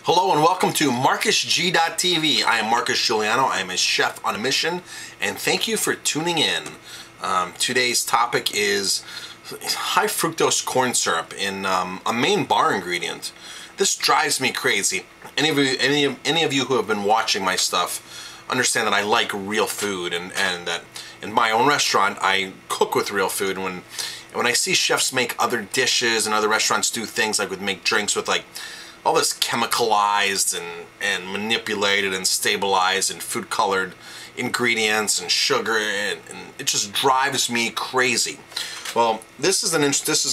Hello and welcome to MarcusG.tv. I am Marcus Guiliano. I am a chef on a mission, and thank you for tuning in. Today's topic is high fructose corn syrup in a main bar ingredient. This drives me crazy. Any of you who have been watching my stuff understand that I like real food, and that in my own restaurant I cook with real food. And when I see chefs make other dishes and other restaurants do things like make drinks with like all this chemicalized and manipulated and stabilized and food colored ingredients and sugar, and it just drives me crazy. Well, this is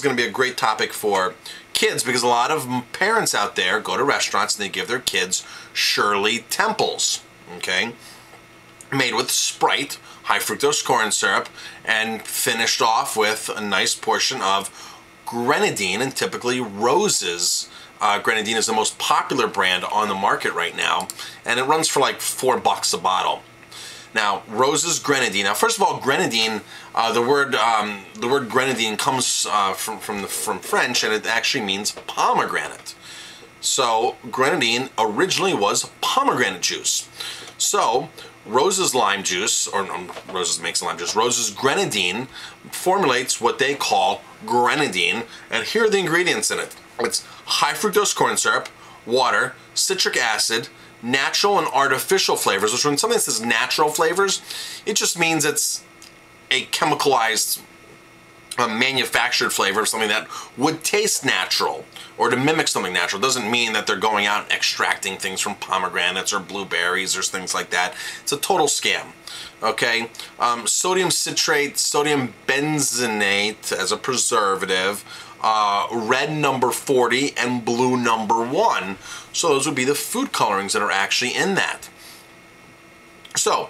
going to be a great topic for kids, because a lot of parents out there go to restaurants and they give their kids Shirley temples, okay, made with Sprite, high fructose corn syrup, and finished off with a nice portion of grenadine, and typically Rose's. Grenadine is the most popular brand on the market right now, and it runs for like $4 a bottle. Now, Rose's grenadine. Now, first of all, grenadine. The word grenadine comes from French, and it actually means pomegranate. So, grenadine originally was pomegranate juice. So, Rose's lime juice, or Rose's makes lime juice. Rose's grenadine formulates what they call grenadine, and here are the ingredients in it. It's high fructose corn syrup, water, citric acid, natural and artificial flavors, which when something says natural flavors, it just means it's a chemicalized, manufactured flavor of something that would taste natural or to mimic something natural. It doesn't mean that they're going out and extracting things from pomegranates or blueberries or things like that. It's a total scam. Okay, sodium citrate, sodium benzenate as a preservative, red number 40 and blue number 1. So those would be the food colorings that are actually in that. So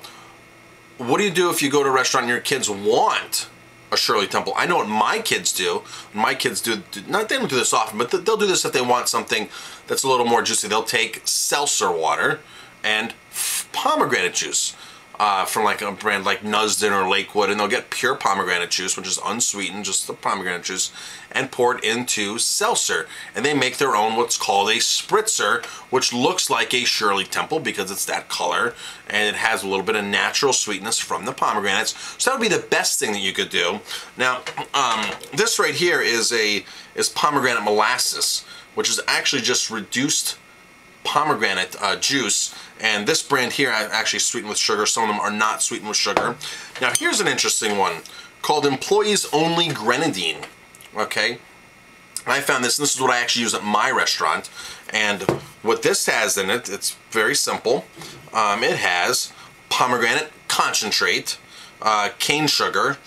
what do you do if you go to a restaurant and your kids want a Shirley Temple? I know what my kids do. My kids do, they don't do this often, but they'll do this if they want something that's a little more juicy. They'll take seltzer water and pomegranate juice from like a brand like Nusden or Lakewood, and they'll get pure pomegranate juice, which is unsweetened, just the pomegranate juice, and pour it into seltzer. And they make their own what's called a spritzer, which looks like a Shirley Temple because it's that color, and it has a little bit of natural sweetness from the pomegranates. So that would be the best thing that you could do. Now, this right here is pomegranate molasses, which is actually just reduced pomegranate juice, and this brand here I actually sweetened with sugar. Some of them are not sweetened with sugar. Now here's an interesting one called Employees Only Grenadine. Okay, I found this, and this is what I actually use at my restaurant, and what this has in it, it's very simple. It has pomegranate concentrate, cane sugar.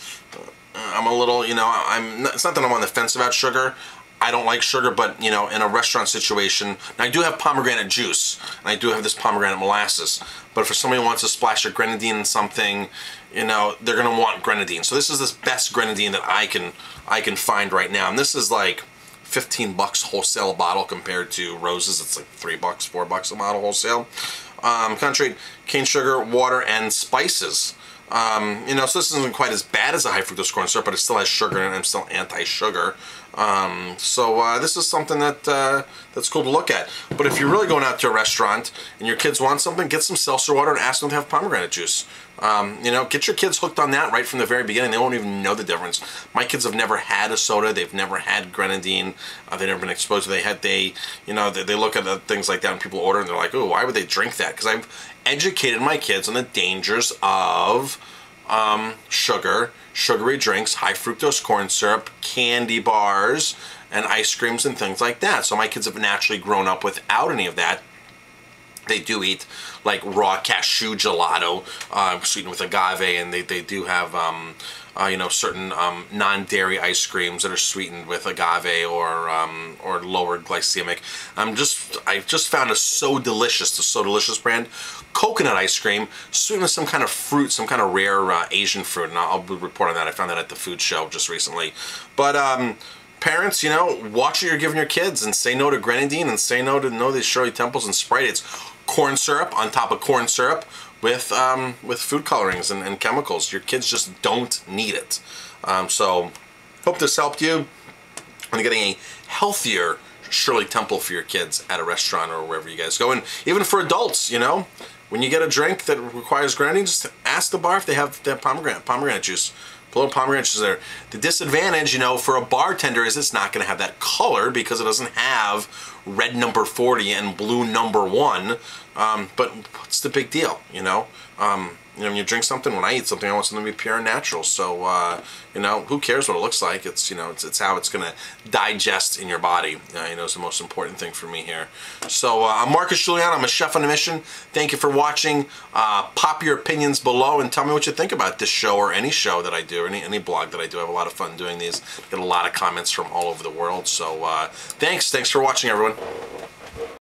I'm a little, it's not that I'm on the fence about sugar. I don't like sugar, but in a restaurant situation, now I do have pomegranate juice, and I do have this pomegranate molasses. But for somebody who wants to splash a grenadine in something, they're gonna want grenadine. So this is the best grenadine that I can find right now, and this is like $15 wholesale a bottle compared to Rose's. It's like $3, $4 a bottle wholesale. Concentrate, cane sugar, water, and spices. So this isn't quite as bad as a high fructose corn syrup, but it still has sugar in it, and I'm still anti-sugar. So this is something that's cool to look at. But if you're really going out to a restaurant and your kids want something, get some seltzer water and ask them to have pomegranate juice. Get your kids hooked on that right from the very beginning. They won't even know the difference. My kids have never had a soda. They've never had grenadine. They've never been exposed to. They look at things like that when people order, and they're like, "Oh, why would they drink that?" Because I've educated my kids on the dangers of sugar, sugary drinks, high fructose corn syrup, candy bars, and ice creams and things like that. So my kids have naturally grown up without any of that. They do eat like raw cashew gelato, sweetened with agave, and they do have certain non-dairy ice creams that are sweetened with agave or lower glycemic. I just found the So Delicious brand, coconut ice cream, sweetened with some kind of fruit, some kind of rare Asian fruit, and I'll report on that. I found that at the food show just recently. But parents, watch what you're giving your kids, and say no to grenadine, and say no to these Shirley Temples and Sprite. It's corn syrup on top of corn syrup with food colorings and chemicals. Your kids just don't need it. So hope this helped you on getting a healthier Shirley Temple for your kids at a restaurant or wherever you guys go. And even for adults, you know, when you get a drink that requires grenadine, just ask the bar if they have pomegranate juice. Put a little pomegranate juice there. The disadvantage, you know, for a bartender is it's not going to have that color because it doesn't have red number 40 and blue number 1. But what's the big deal, you know? You know, when you drink something, when I eat something, I want something to be pure and natural. So, you know, who cares what it looks like? It's, you know, it's how it's going to digest in your body. You know, it's the most important thing for me here. So, I'm Marcus Guiliano. I'm a chef on a mission. Thank you for watching. Pop your opinions below and tell me what you think about this show or any show that I do, or any blog that I do. I have a lot of fun doing these. Get a lot of comments from all over the world. So, thanks for watching, everyone.